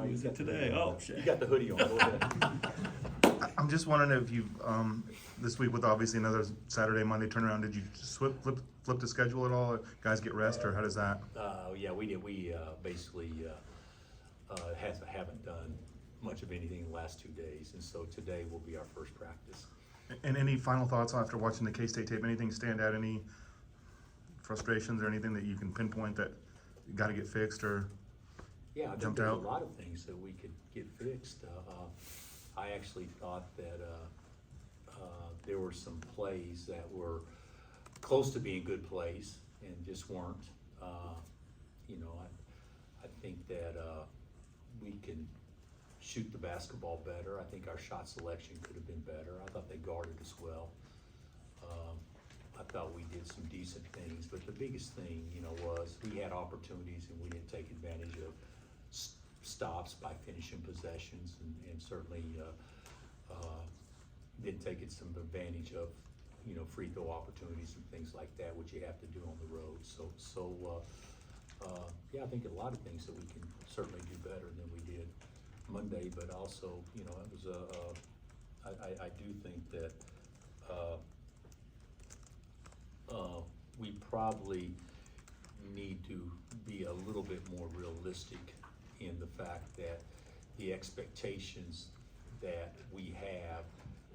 Use it today. Oh, shit. You got the hoodie on. Go ahead. I'm just wondering if you, this week with obviously another Saturday, Monday turnaround, did you flip the schedule at all? Guys get rest, or how does that? Yeah, we did. We basically haven't done much of anything in the last 2 days, and so today will be our first practice. And any final thoughts after watching the K-State tape? Anything stand out? Any frustrations or anything that you can pinpoint that got to get fixed or Yeah, I think jumped there's out? a lot of things that we could get fixed. I actually thought that there were some plays that were close to being good plays and just weren't. I think that we can shoot the basketball better. I think our shot selection could have been better. I thought they guarded us well. I thought we did some decent things, but the biggest thing, was we had opportunities and we didn't take advantage of stops by finishing possessions, and certainly didn't take some advantage of, free throw opportunities and things like that, which you have to do on the road. Yeah, I think a lot of things that we can certainly do better than we did Monday, but also, it was I do think that we probably need to be a little bit more realistic in the fact that the expectations that we have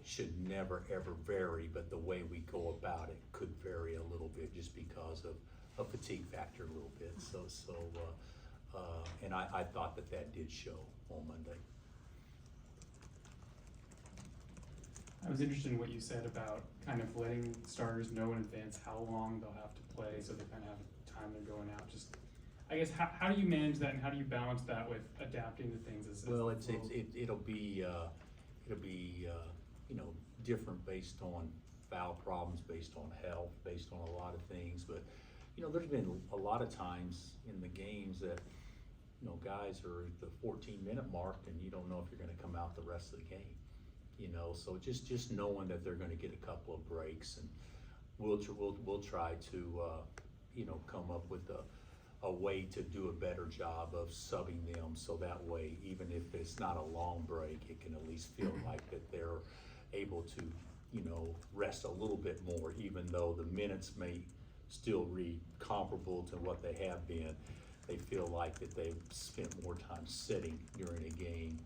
should never ever vary, but the way we go about it could vary a little bit just because of a fatigue factor a little bit. And I thought that did show on Monday. I was interested in what you said about kind of letting starters know in advance how long they'll have to play, so they kind of have time they're going out. Just, I guess, how do you manage that, and how do you balance that with adapting to things as Well, it'll be different based on foul problems, based on health, based on a lot of things. But there's been a lot of times in the games that guys are at the 14-minute mark and you don't know if you're going to come out the rest of the game. So just knowing that they're going to get a couple of breaks, and we'll try to come up with a way to do a better job of subbing them, so that way, even if it's not a long break, it can at least feel like that they're able to rest a little bit more, even though the minutes may still read comparable to what they have been. They feel like that they've spent more time sitting during a game,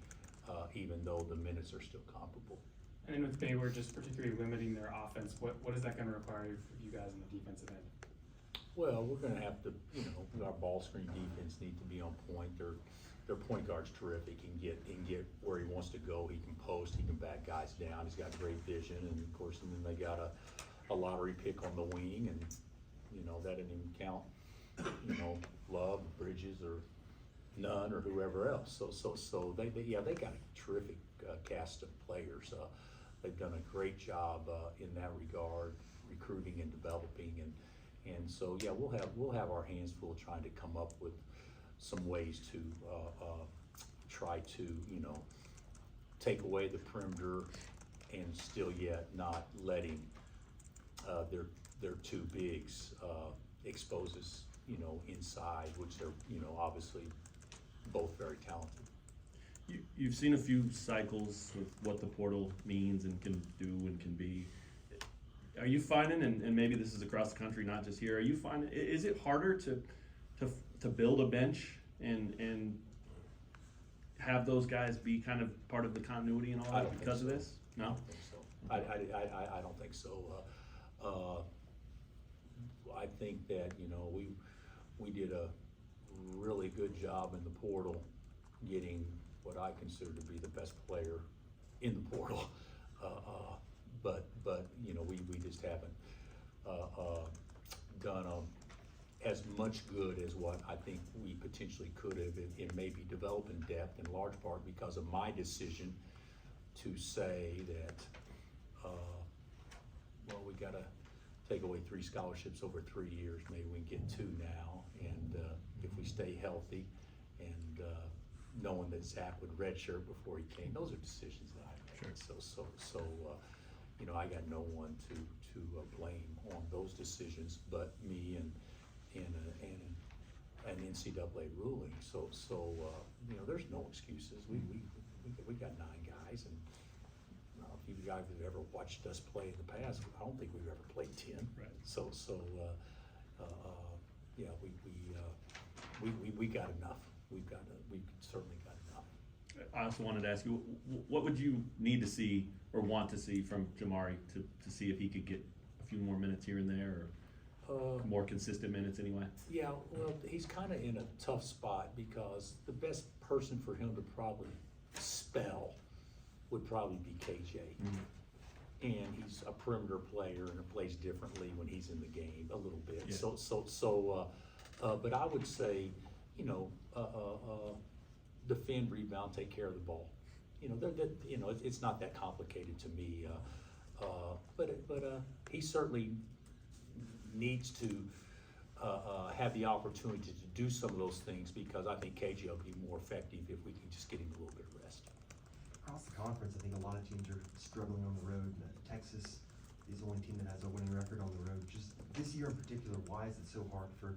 even though the minutes are still comparable. And then with Baylor just particularly limiting their offense, what is that going to require for you guys on the defensive end? Well, we're going to have to, our ball screen defense need to be on point. Their point guard's terrific. He can get where he wants to go. He can post. He can back guys down. He's got great vision, and of course, and then they got a lottery pick on the wing, and that didn't even count. Love, Bridges, or Nunn, or whoever else. So they got a terrific cast of players. They've done a great job in that regard, recruiting and developing, and so yeah, we'll have our hands full trying to come up with some ways to try to take away the perimeter and still yet not letting their two bigs expose us inside, which they're obviously both very talented. You've seen a few cycles with what the portal means and can do and can be. Are you finding, and maybe this is across the country, not just here, are you finding, is it harder to build a bench and have those guys be kind of part of the continuity and all that because of this? No? I don't think so. I don't think so. I think that, we did a really good job in the portal getting what I consider to be the best player in the portal. But we just haven't done as much good as what I think we potentially could have in maybe developing depth, in large part because of my decision to say that, we got to take away 3 scholarships over 3 years. Maybe we can get 2 now, and if we stay healthy, and knowing that Zach would redshirt before he came, those are decisions that I made. Sure. So I got no one to blame on those decisions but me and an NCAA ruling. So, you know, there's no excuses. We got 9 guys, and if you guys have ever watched us play in the past, I don't think we've ever played 10. Right. So, yeah, we got enough. We've certainly got enough. I also wanted to ask you, what would you need to see or want to see from Jamari to see if he could get a few more minutes here and there, or more consistent minutes anyway? Yeah, well, he's kind of in a tough spot because the best person for him to probably spell would probably be KJ. And he's a perimeter player and plays differently when he's in the game a little bit. Yeah. But I would say, you know, defend, rebound, take care of the ball. You know, it's not that complicated to me. But he certainly needs to have the opportunity to do some of those things, because I think KJ will be more effective if we can just get him a little bit of rest. Across the conference, I think a lot of teams are struggling on the road. Texas is the only team that has a winning record on the road. Just this year in particular, why is it so hard for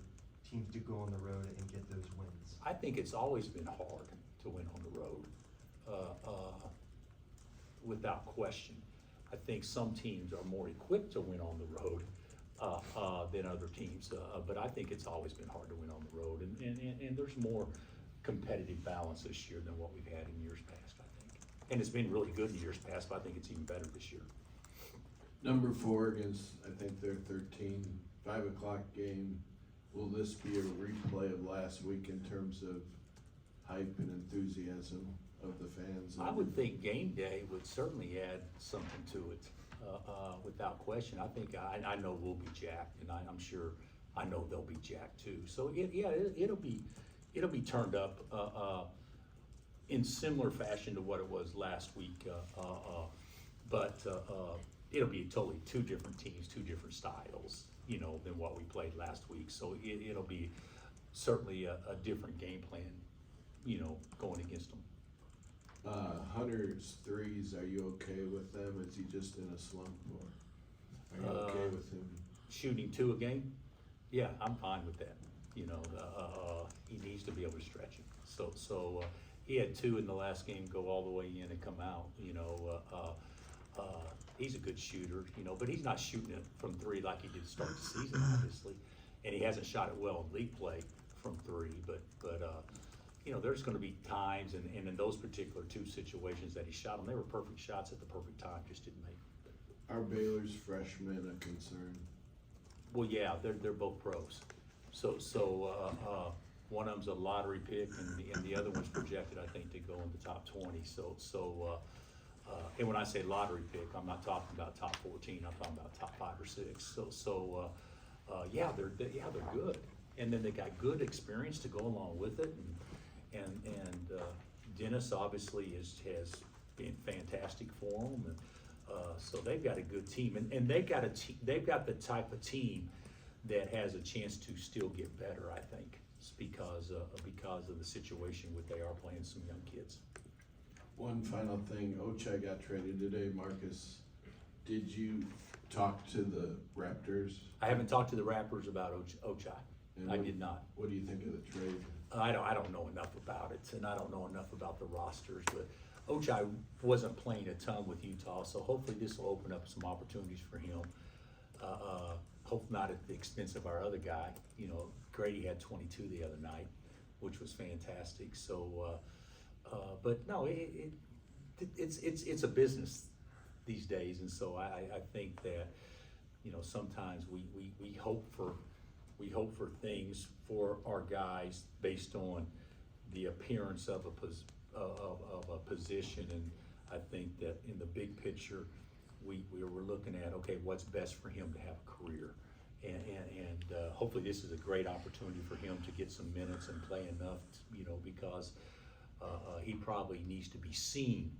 teams to go on the road and get those wins? I think it's always been hard to win on the road, without question. I think some teams are more equipped to win on the road than other teams, but I think it's always been hard to win on the road, and there's more competitive balance this year than what we've had in years past, I think. And it's been really good in years past, but I think it's even better this year. Number 4 against, I think they're 13, 5 o'clock game. Will this be a replay of last week in terms of hype and enthusiasm of the fans? I would think game day would certainly add something to it, without question. I think, I know we'll be jacked, and I'm sure, I know they'll be jacked too. So it'll be turned up, in similar fashion to what it was last week, but it'll be totally 2 different teams, 2 different styles, you know, than what we played last week. So it'll be certainly a different game plan, you know, going against them. Hunter's threes, are you okay with them? Is he just in a slump, or are you okay with him? Shooting 2 a game? Yeah, I'm fine with that. You know, he needs to be able to stretch it. So he had 2 in the last game go all the way in and come out, you know. He's a good shooter, you know, but he's not shooting it from 3 like he did to start the season, obviously. And he hasn't shot it well in league play from 3, but you know, there's gonna be times, and in those particular 2 situations that he shot them, they were perfect shots at the perfect time, just didn't make it. Are Baylor's freshmen a concern? Well, yeah, they're both pros. So one of them's a lottery pick, and the other one's projected, I think, to go in the top 20. And when I say lottery pick, I'm not talking about top 14. I'm talking about top 5 or 6. Yeah, they're good, and then they got good experience to go along with it, and Dennis obviously has been fantastic for them, and so they've got a good team, and they've got the type of team that has a chance to still get better, I think, because of the situation where they are playing some young kids. One final thing, Ochai got traded today. Marcus, did you talk to the Raptors? I haven't talked to the Raptors about Ochai. And I did not. What do you think of the trade? I don't know enough about it, and I don't know enough about the rosters, but Ochai wasn't playing a ton with Utah, so hopefully this will open up some opportunities for him. Hope not at the expense of our other guy. You know, Grady had 22 the other night, which was fantastic. So, but no, it's a business these days, and so I think that, you know, sometimes we hope for things for our guys based on the appearance of a position, and I think that in the big picture, we're looking at, okay, what's best for him to have a career, and hopefully this is a great opportunity for him to get some minutes and play enough, you know, because he probably needs to be seen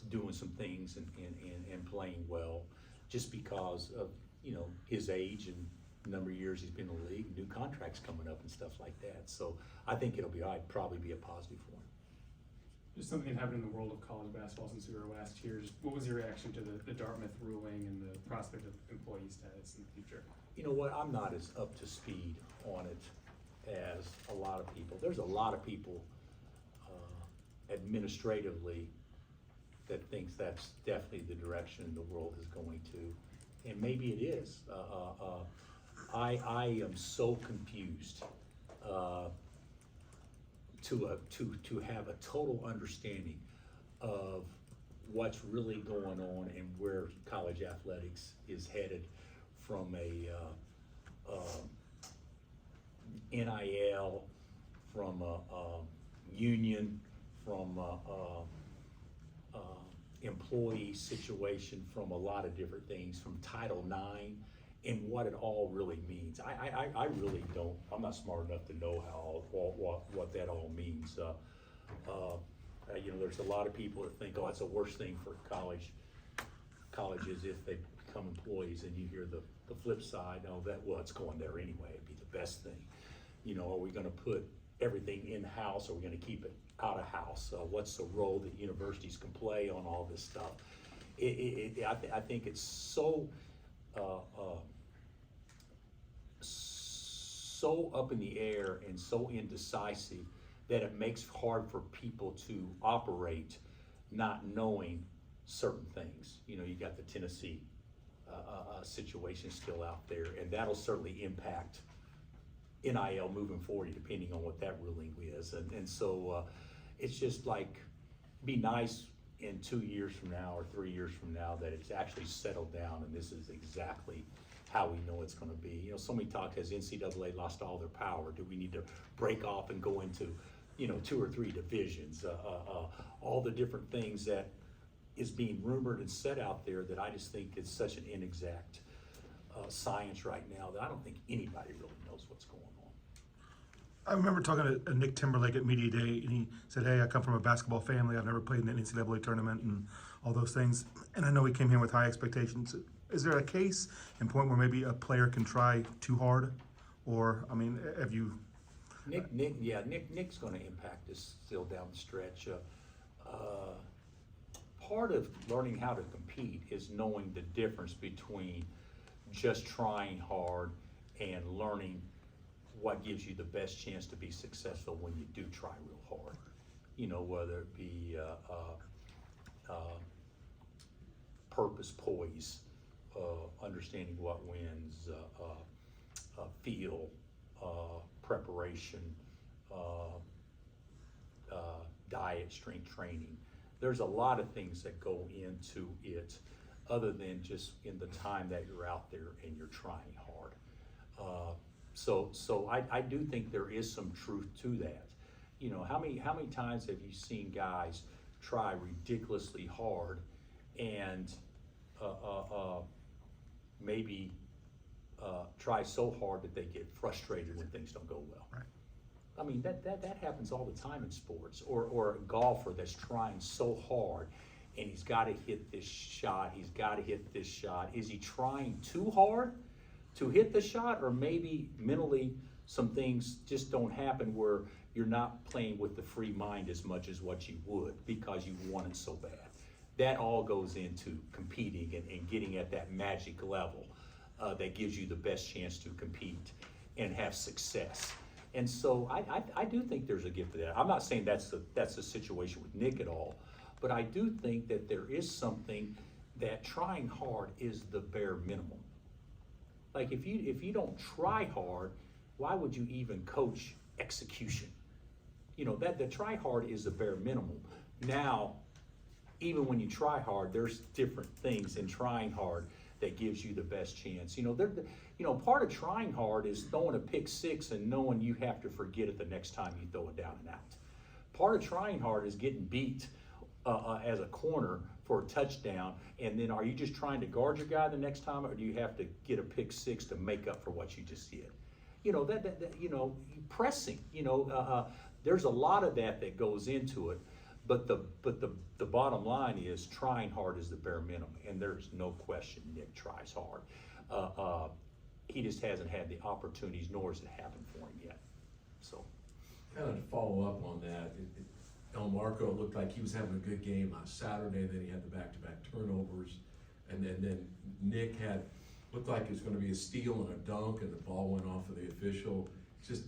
doing some things and playing well, just because of, you know, his age and number of years he's been in the league, new contracts coming up and stuff like that. So I think it'll be, I'd probably be a positive for him. Just something that happened in the world of college basketball since we were last here. What was your reaction to the Dartmouth ruling and the prospect of employee status in the future? You know what, I'm not as up to speed on it as a lot of people. There's a lot of people administratively that thinks that's definitely the direction the world is going to, and maybe it is. I am so confused to have a total understanding of what's really going on and where college athletics is headed from a NIL, from a union, from a employee situation, from a lot of different things, from Title IX, and what it all really means. I really don't, I'm not smart enough to know how, what that all means. You know, there's a lot of people that think, oh, it's the worst thing for colleges if they become employees, and you hear the flip side, oh, well, it's going there anyway, it'd be the best thing. You know, are we gonna put everything in-house, or are we gonna keep it out of house? What's the role that universities can play on all this stuff? I think it's so so up in the air and so indecisive that it makes hard for people to operate not knowing certain things. You know, you got the Tennessee situation still out there, and that'll certainly impact NIL moving forward, depending on what that ruling is. And so it's just like, be nice in 2 years from now or 3 years from now that it's actually settled down and this is exactly how we know it's gonna be. You know, so many talk, has NCAA lost all their power? Do we need to break off and go into, you know, 2 or 3 divisions? All the different things that is being rumored and said out there that I just think it's such an inexact science right now that I don't think anybody really knows what's going on. I remember talking to Nick Timberlake at Media Day, and he said, hey, I come from a basketball family. I've never played in an NCAA tournament and all those things. And I know he came here with high expectations. Is there a case and point where maybe a player can try too hard? Or, I mean, have you... Nick's gonna impact us still down the stretch. Part of learning how to compete is knowing the difference between just trying hard and learning what gives you the best chance to be successful when you do try real hard. You know, whether it be purpose, poise, understanding what wins, feel, preparation, diet, strength training. There's a lot of things that go into it other than just in the time that you're out there and you're trying hard. So I do think there is some truth to that. You know, how many times have you seen guys try ridiculously hard and maybe try so hard that they get frustrated when things don't go well? Right. I mean, that happens all the time in sports. Or a golfer that's trying so hard and he's gotta hit this shot, he's gotta hit this shot. Is he trying too hard to hit the shot, or maybe mentally some things just don't happen where you're not playing with the free mind as much as what you would because you want it so bad? That all goes into competing and getting at that magic level that gives you the best chance to compete and have success. And so I do think there's a gift to that. I'm not saying that's the situation with Nick at all, but I do think that there is something that trying hard is the bare minimum. Like if you don't try hard, why would you even coach execution? You know, that the try hard is the bare minimum. Now, even when you try hard, there's different things in trying hard that gives you the best chance. You know, part of trying hard is throwing a pick six and knowing you have to forget it the next time you throw it down and out. Part of trying hard is getting beat as a corner for a touchdown, and then are you just trying to guard your guy the next time, or do you have to get a pick six to make up for what you just did? You know, that you know, pressing, you know, there's a lot of that goes into it, but the bottom line is trying hard is the bare minimum, and there's no question Nick tries hard. He just hasn't had the opportunities, nor has it happened for him yet. So, Kind of to follow up on that, El Marco looked like he was having a good game on Saturday, then he had the back-to-back turnovers, and then Nick looked like it was gonna be a steal and a dunk, and the ball went off of the official. Just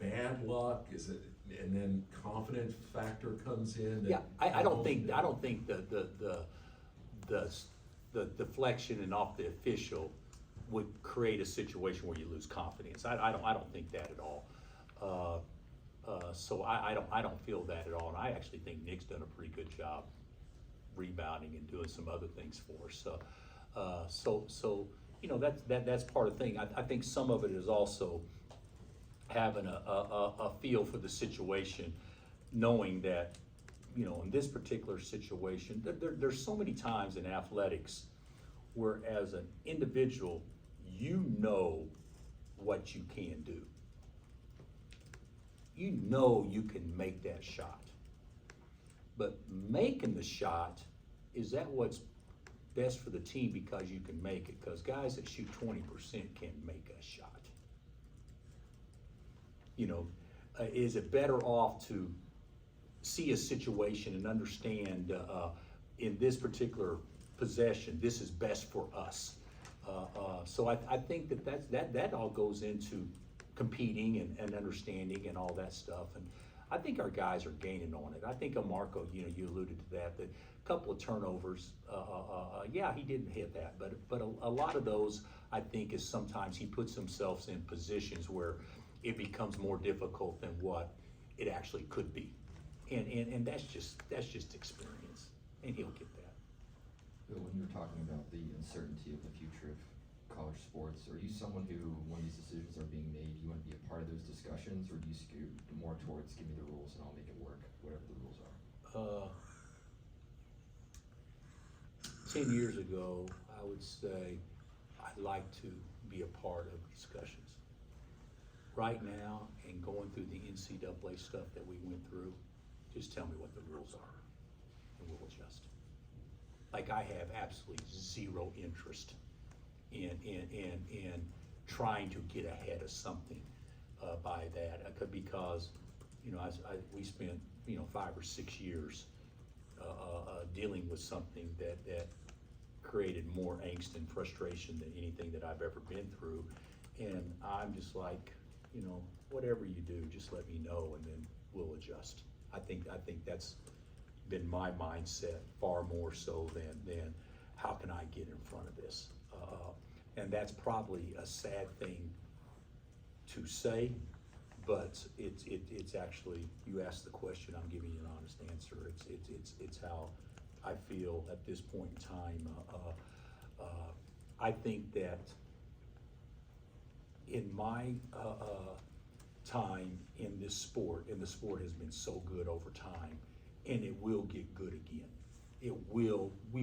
bad luck? Is it, and then confidence factor comes in? that- Yeah, I don't think the deflection and off the official would create a situation where you lose confidence. I don't think that at all. So I don't feel that at all, and I actually think Nick's done a pretty good job rebounding and doing some other things for us. So you know, that's part of the thing. I think some of it is also having a feel for the situation, knowing that, you know, in this particular situation, there's so many times in athletics where as an individual, you know what you can do. You know you can make that shot. But making the shot, is that what's best for the team because you can make it? Because guys that shoot 20% can't make a shot. You know, is it better off to see a situation and understand in this particular possession, this is best for us? So I think that all goes into competing and understanding and all that stuff. And I think our guys are gaining on it. I think Marco, you know, you alluded to that a couple of turnovers, yeah, he didn't hit that, but a lot of those, I think, is sometimes he puts himself in positions where it becomes more difficult than what it actually could be. And that's just experience, and he'll get that. Bill, when you're talking about the uncertainty of the future of college sports, are you someone who, when these decisions are being made, you want to be a part of those discussions, or do you skew more towards give me the rules and I'll make it work, whatever the rules are? 10 years ago, I would say I'd like to be a part of discussions. Right now, and going through the NCAA stuff that we went through, just tell me what the rules are, and we'll adjust. Like, I have absolutely zero interest in trying to get ahead of something by that, because, you know, we spent, you know, 5 or 6 years dealing with something that created more angst and frustration than anything that I've ever been through. And I'm just like, you know, whatever you do, just let me know and then we'll adjust. I think that's been my mindset far more so than how can I get in front of this. And that's probably a sad thing to say, but it's actually, you asked the question, I'm giving you an honest answer. It's how I feel at this point in time. I think that in my time in this sport, and the sport has been so good over time, and it will get good again. We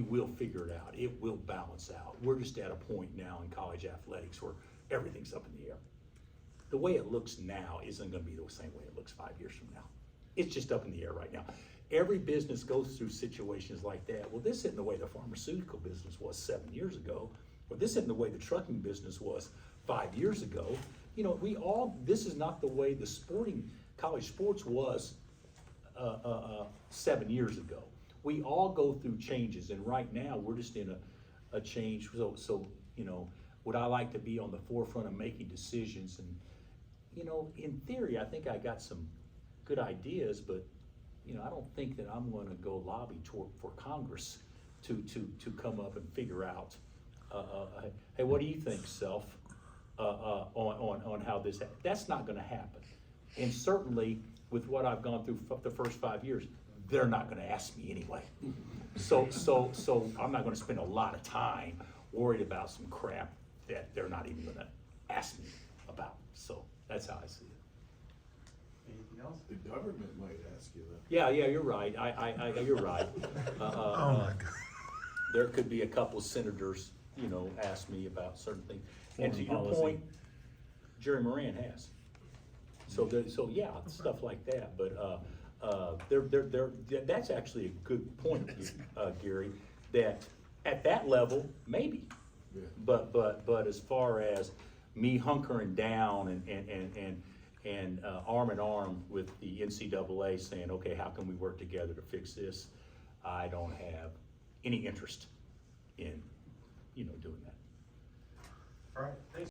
will figure it out. It will balance out. We're just at a point now in college athletics where everything's up in the air. The way it looks now isn't gonna be the same way it looks 5 years from now. It's just up in the air right now. Every business goes through situations like that. Well, this isn't the way the pharmaceutical business was 7 years ago, or this isn't the way the trucking business was 5 years ago. You know, this is not the way the college sports was 7 years ago. We all go through changes, and right now we're just in a change. So, you know, would I like to be on the forefront of making decisions? And, you know, in theory, I think I got some good ideas, but, you know, I don't think that I'm gonna go lobby for Congress to come up and figure out, hey, what do you think, self, on how this, that's not gonna happen. And certainly, with what I've gone through the first 5 years, they're not gonna ask me anyway. So I'm not gonna spend a lot of time worried about some crap that they're not even gonna ask me about. So that's how I see it. Anything else? The government might ask you that. Yeah, you're right. You're right. Oh my God. There could be a couple of senators, you know, ask me about certain things. And to your Foreign policy. point, Jerry Moran has. So yeah, stuff like that. But that's actually a good point, Gary. That at that level, maybe. Yeah. But as far as me hunkering down and arm in arm with the NCAA saying, okay, how can we work together to fix this? I don't have any interest in, you know, doing that. All right, thanks.